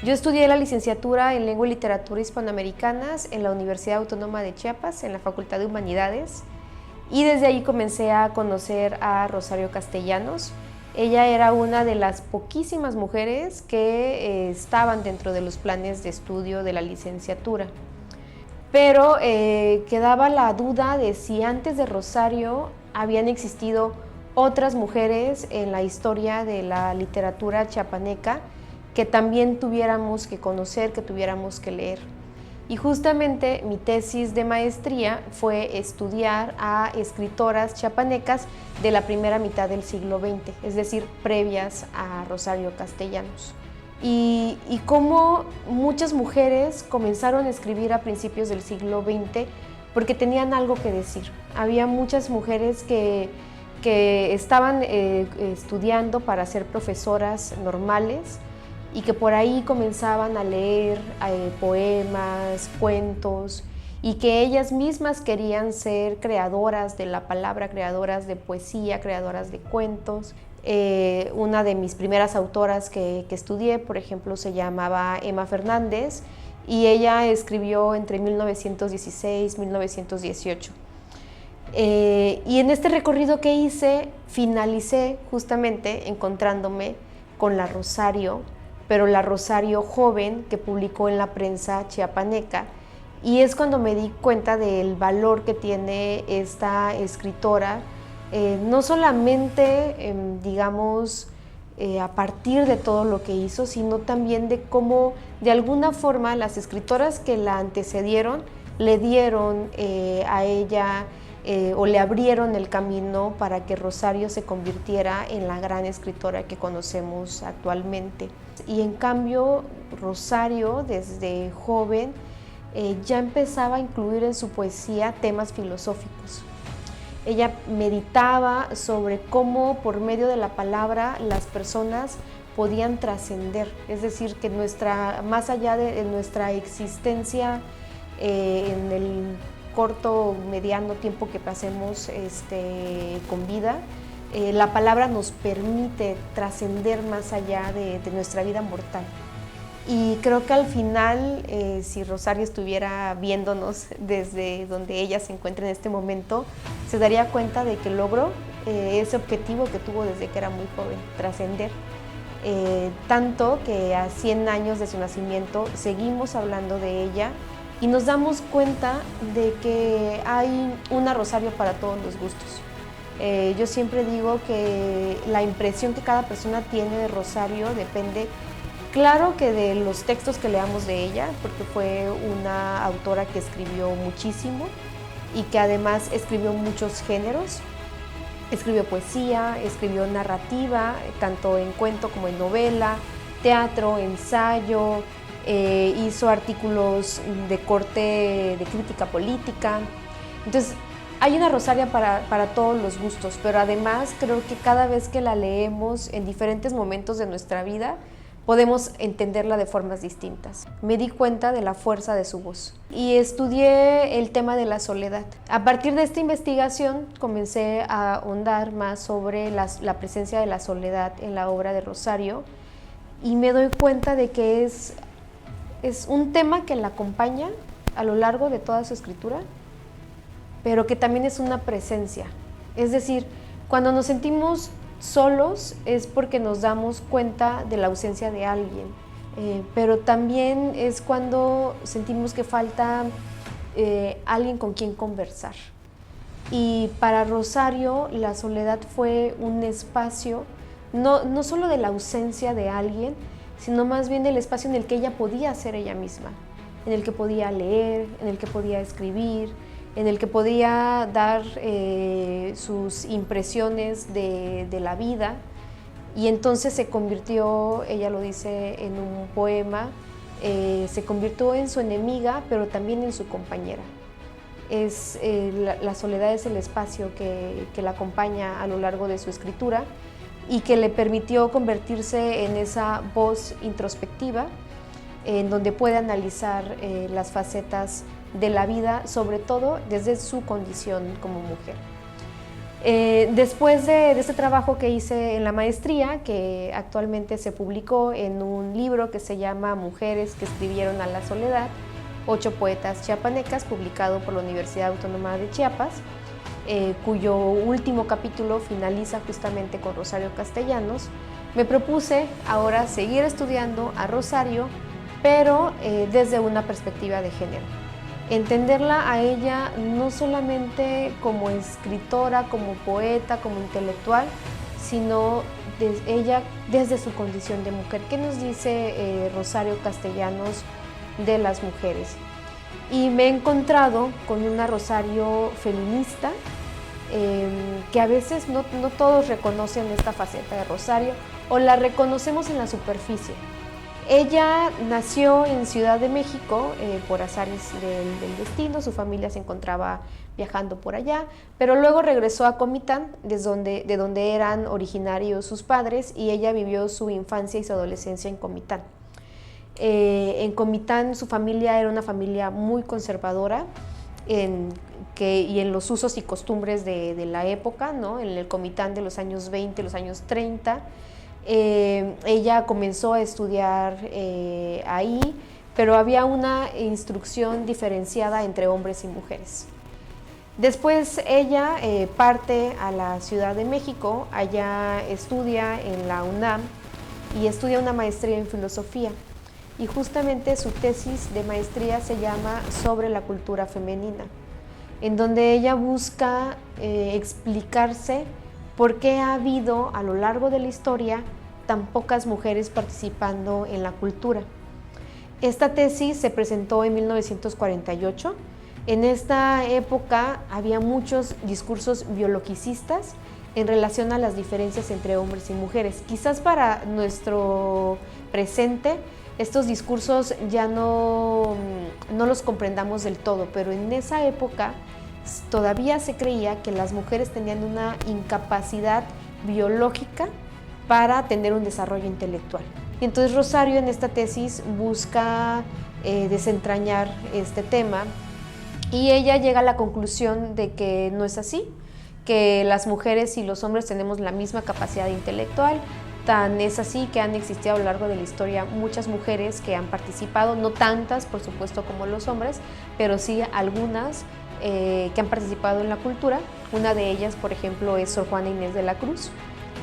Yo estudié la licenciatura en Lengua y Literatura Hispanoamericanas en la Universidad Autónoma de Chiapas, en la Facultad de Humanidades, y desde ahí comencé a conocer a Rosario Castellanos. Ella era una de las poquísimas mujeres que estaban dentro de los planes de estudio de la licenciatura. Pero quedaba la duda de si antes de Rosario habían existido otras mujeres en la historia de la literatura chiapaneca que también tuviéramos que conocer, que tuviéramos que leer. Y justamente mi tesis de maestría fue estudiar a escritoras chiapanecas de la primera mitad del siglo XX, es decir, previas a Rosario Castellanos. Y cómo muchas mujeres comenzaron a escribir a principios del siglo XX porque tenían algo que decir. Había muchas mujeres que estaban estudiando para ser profesoras normales y que por ahí comenzaban a leer poemas, cuentos, y que ellas mismas querían ser creadoras de la palabra, creadoras de poesía, creadoras de cuentos. Una de mis primeras autoras que estudié, por ejemplo, se llamaba Emma Fernández, y ella escribió entre 1916 y 1918. Y en este recorrido que hice, finalicé justamente encontrándome con la Rosario, pero la Rosario joven que publicó en la prensa chiapaneca, y es cuando me di cuenta del valor que tiene esta escritora, no solamente, digamos, a partir de todo lo que hizo, sino también de cómo, de alguna forma, las escritoras que la antecedieron le dieron a ella o le abrieron el camino para que Rosario se convirtiera en la gran escritora que conocemos actualmente. Y en cambio, Rosario, desde joven, ya empezaba a incluir en su poesía temas filosóficos. Ella meditaba sobre cómo por medio de la palabra las personas podían trascender, es decir, que más allá de nuestra existencia en el corto o mediano tiempo que pasemos con vida, la palabra nos permite trascender más allá de nuestra vida mortal. Y creo que al final, si Rosario estuviera viéndonos desde donde ella se encuentra en este momento, se daría cuenta de que logró ese objetivo que tuvo desde que era muy joven, trascender. Tanto que a 100 años de su nacimiento seguimos hablando de ella y nos damos cuenta de que hay una Rosario para todos los gustos. Yo siempre digo que la impresión que cada persona tiene de Rosario depende, claro, que de los textos que leamos de ella, porque fue una autora que escribió muchísimo y que además escribió muchos géneros. Escribió poesía, escribió narrativa, tanto en cuento como en novela, teatro, ensayo, hizo artículos de corte de crítica política. Entonces, hay una Rosario para todos los gustos, pero además creo que cada vez que la leemos en diferentes momentos de nuestra vida, podemos entenderla de formas distintas. Me di cuenta de la fuerza de su voz y estudié el tema de la soledad. A partir de esta investigación comencé a ahondar más sobre la presencia de la soledad en la obra de Rosario y me doy cuenta de que es un tema que la acompaña a lo largo de toda su escritura, pero que también es una presencia. Es decir, cuando nos sentimos solos es porque nos damos cuenta de la ausencia de alguien, pero también es cuando sentimos que falta alguien con quien conversar. Y para Rosario la soledad fue un espacio, no solo de la ausencia de alguien, sino más bien del espacio en el que ella podía ser ella misma, en el que podía leer, en el que podía escribir, en el que podía dar sus impresiones de la vida, y entonces se convirtió, ella lo dice en un poema, se convirtió en su enemiga, pero también en su compañera. La soledad es el espacio que la acompaña a lo largo de su escritura y que le permitió convertirse en esa voz introspectiva en donde puede analizar las facetas de la vida, sobre todo desde su condición como mujer. Después de este trabajo que hice en la maestría, que actualmente se publicó en un libro que se llama Mujeres que escribieron a la soledad, 8 poetas chiapanecas, publicado por la Universidad Autónoma de Chiapas, cuyo último capítulo finaliza justamente con Rosario Castellanos, me propuse ahora seguir estudiando a Rosario, pero desde una perspectiva de género. Entenderla a ella no solamente como escritora, como poeta, como intelectual, sino ella desde su condición de mujer. ¿Qué nos dice Rosario Castellanos de las mujeres? Y me he encontrado con una Rosario feminista, que a veces no todos reconocen esta faceta de Rosario o la reconocemos en la superficie. Ella nació en Ciudad de México por azares del destino, su familia se encontraba viajando por allá, pero luego regresó a Comitán, de donde eran originarios sus padres, y ella vivió su infancia y su adolescencia en Comitán. En Comitán su familia era una familia muy conservadora y en los usos y costumbres de la época, ¿no? En el Comitán de los años 20, los años 30. Ella comenzó a estudiar ahí, pero había una instrucción diferenciada entre hombres y mujeres. Después ella parte a la Ciudad de México, allá estudia en la UNAM y estudia una maestría en filosofía. Y justamente su tesis de maestría se llama Sobre la cultura femenina, en donde ella busca explicarse por qué ha habido a lo largo de la historia tan pocas mujeres participando en la cultura. Esta tesis se presentó en 1948. En esta época había muchos discursos biologicistas en relación a las diferencias entre hombres y mujeres. Quizás para nuestro presente estos discursos ya no los comprendamos del todo, pero en esa época todavía se creía que las mujeres tenían una incapacidad biológica para tener un desarrollo intelectual. Y entonces Rosario en esta tesis busca desentrañar este tema, y ella llega a la conclusión de que no es así, que las mujeres y los hombres tenemos la misma capacidad intelectual. Tan es así que han existido a lo largo de la historia muchas mujeres que han participado, no tantas por supuesto como los hombres, pero sí algunas que han participado en la cultura. Una de ellas, por ejemplo, es Sor Juana Inés de la Cruz,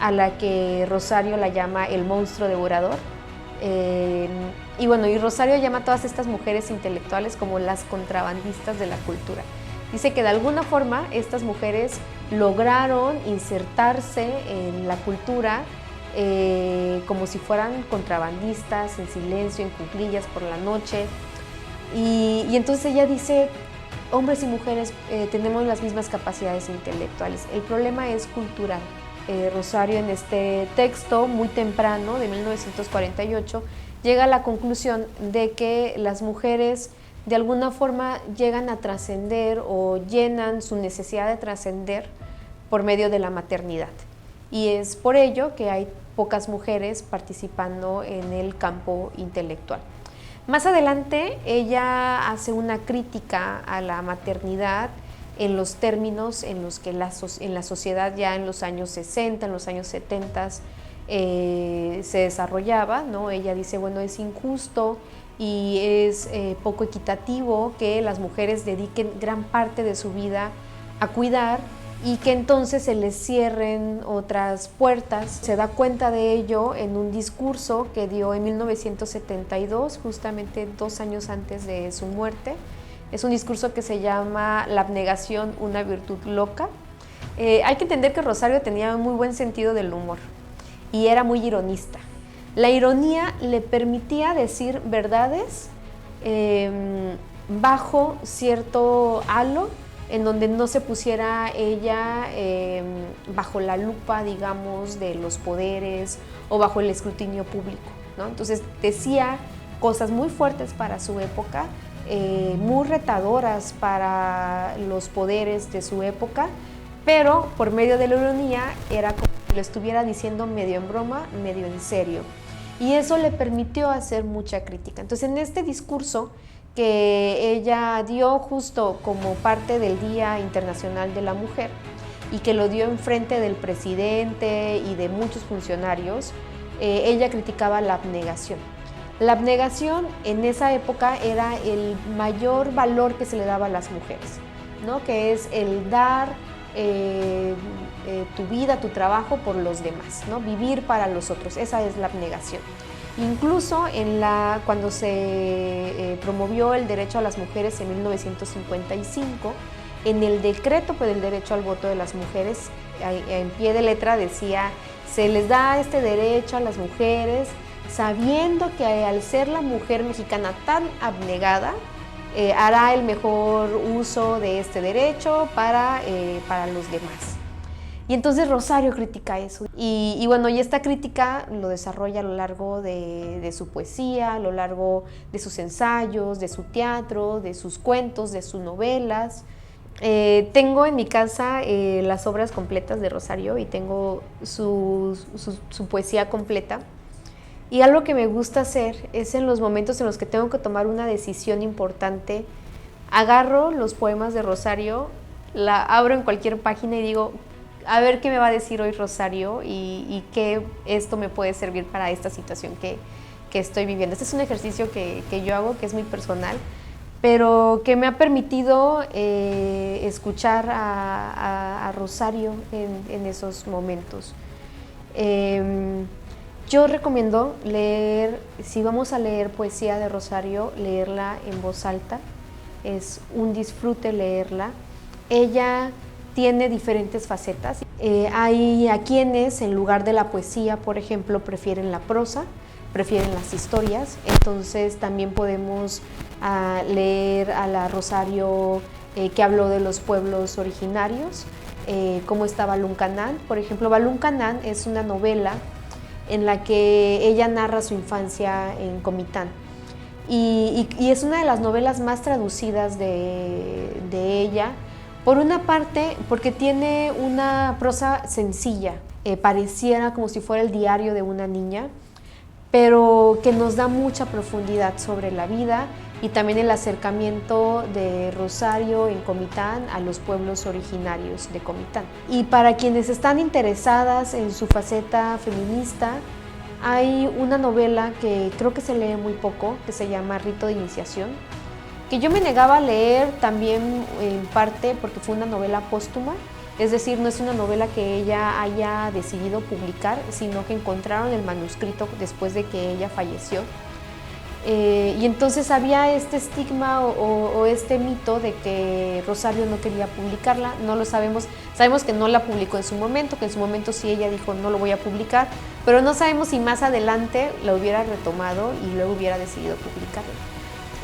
a la que Rosario la llama el monstruo devorador. Y bueno, y Rosario llama a todas estas mujeres intelectuales como las contrabandistas de la cultura. Dice que de alguna forma estas mujeres lograron insertarse en la cultura como si fueran contrabandistas, en silencio, en cuclillas por la noche. Y entonces ella dice, hombres y mujeres tenemos las mismas capacidades intelectuales, el problema es cultural. Rosario en este texto muy temprano de 1948 llega a la conclusión de que las mujeres de alguna forma llegan a trascender o llenan su necesidad de trascender por medio de la maternidad, y es por ello que hay pocas mujeres participando en el campo intelectual. Más adelante ella hace una crítica a la maternidad en los términos en los que en la sociedad ya en los años 60, en los años 70 se desarrollaba, ¿no? Ella dice, bueno, es injusto y es poco equitativo que las mujeres dediquen gran parte de su vida a cuidar y que entonces se les cierren otras puertas. Se da cuenta de ello en un discurso que dio en 1972, justamente 2 años antes de su muerte. Es un discurso que se llama La abnegación, una virtud loca. Hay que entender que Rosario tenía muy buen sentido del humor y era muy ironista. La ironía le permitía decir verdades bajo cierto halo, en donde no se pusiera ella bajo la lupa, digamos, de los poderes o bajo el escrutinio público, ¿no? Entonces decía cosas muy fuertes para su época, muy retadoras para los poderes de su época, pero por medio de la ironía era como si lo estuviera diciendo medio en broma, medio en serio. Y eso le permitió hacer mucha crítica. Entonces, en este discurso que ella dio justo como parte del Día Internacional de la Mujer, y que lo dio enfrente del presidente y de muchos funcionarios, ella criticaba la abnegación. La abnegación en esa época era el mayor valor que se le daba a las mujeres, ¿no? Que es el dar tu vida, tu trabajo por los demás, ¿no? Vivir para los otros, esa es la abnegación. Incluso cuando se promovió el derecho a las mujeres en 1955, en el decreto del derecho al voto de las mujeres, en pie de letra decía: se les da este derecho a las mujeres sabiendo que al ser la mujer mexicana tan abnegada, hará el mejor uso de este derecho para los demás. Y entonces Rosario critica eso. Y bueno, y esta crítica lo desarrolla a lo largo de su poesía, a lo largo de sus ensayos, de su teatro, de sus cuentos, de sus novelas. Tengo en mi casa las obras completas de Rosario y tengo su poesía completa. Y algo que me gusta hacer es en los momentos en los que tengo que tomar una decisión importante, agarro los poemas de Rosario, la abro en cualquier página y digo: a ver qué me va a decir hoy Rosario y qué esto me puede servir para esta situación que estoy viviendo. Este es un ejercicio que yo hago, que es muy personal, pero que me ha permitido escuchar a Rosario en esos momentos. Yo recomiendo leer, si vamos a leer poesía de Rosario, leerla en voz alta. Es un disfrute leerla. Ella tiene diferentes facetas. Hay a quienes, en lugar de la poesía, por ejemplo, prefieren la prosa, prefieren las historias. Entonces también podemos leer a la Rosario que habló de los pueblos originarios, como está Balún Canán. Por ejemplo, Balún Canán es una novela en la que ella narra su infancia en Comitán. Y es una de las novelas más traducidas de ella. Por una parte, porque tiene una prosa sencilla, pareciera como si fuera el diario de una niña, pero que nos da mucha profundidad sobre la vida y también el acercamiento de Rosario en Comitán a los pueblos originarios de Comitán. Y para quienes están interesadas en su faceta feminista, hay una novela que creo que se lee muy poco, que se llama Rito de Iniciación, que yo me negaba a leer también en parte porque fue una novela póstuma, es decir, no es una novela que ella haya decidido publicar, sino que encontraron el manuscrito después de que ella falleció. Y entonces había este estigma o este mito de que Rosario no quería publicarla. No lo sabemos, sabemos que no la publicó en su momento, que en su momento sí ella dijo no lo voy a publicar, pero no sabemos si más adelante la hubiera retomado y luego hubiera decidido publicarla.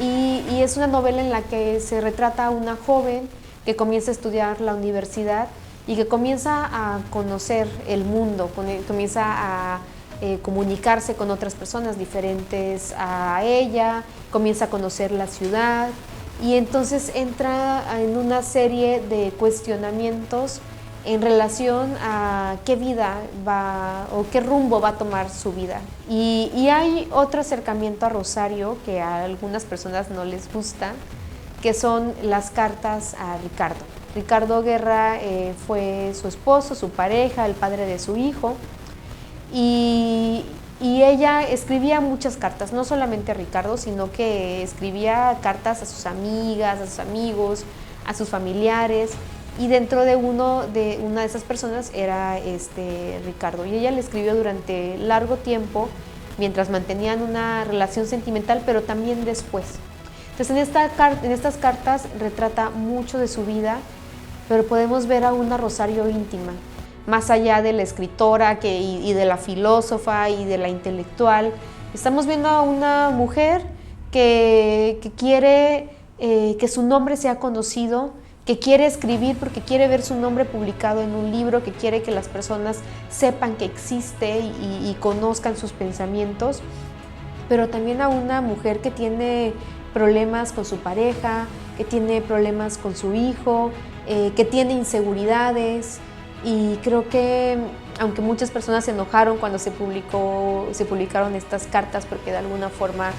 Y es una novela en la que se retrata a una joven que comienza a estudiar la universidad y que comienza a conocer el mundo, comienza a comunicarse con otras personas diferentes a ella, comienza a conocer la ciudad y entonces entra en una serie de cuestionamientos en relación a qué vida va o qué rumbo va a tomar su vida. Y hay otro acercamiento a Rosario que a algunas personas no les gusta, que son las cartas a Ricardo. Ricardo Guerra fue su esposo, su pareja, el padre de su hijo, y ella escribía muchas cartas, no solamente a Ricardo, sino que escribía cartas a sus amigas, a sus amigos, a sus familiares, y dentro de una de esas personas era Ricardo, y ella le escribió durante largo tiempo mientras mantenían una relación sentimental, pero también después. Entonces en estas cartas retrata mucho de su vida, pero podemos ver a una Rosario íntima, más allá de la escritora y de la filósofa y de la intelectual. Estamos viendo a una mujer que quiere que su nombre sea conocido, que quiere escribir porque quiere ver su nombre publicado en un libro, que quiere que las personas sepan que existe y conozcan sus pensamientos, pero también a una mujer que tiene problemas con su pareja, que tiene problemas con su hijo, que tiene inseguridades. Y creo que aunque muchas personas se enojaron cuando se publicaron estas cartas porque de alguna forma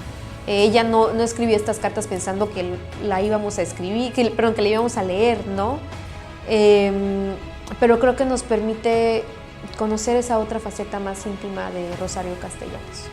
ella no escribió estas cartas pensando que la íbamos a escribir, que la íbamos a leer, ¿no? pero creo que nos permite conocer esa otra faceta más íntima de Rosario Castellanos.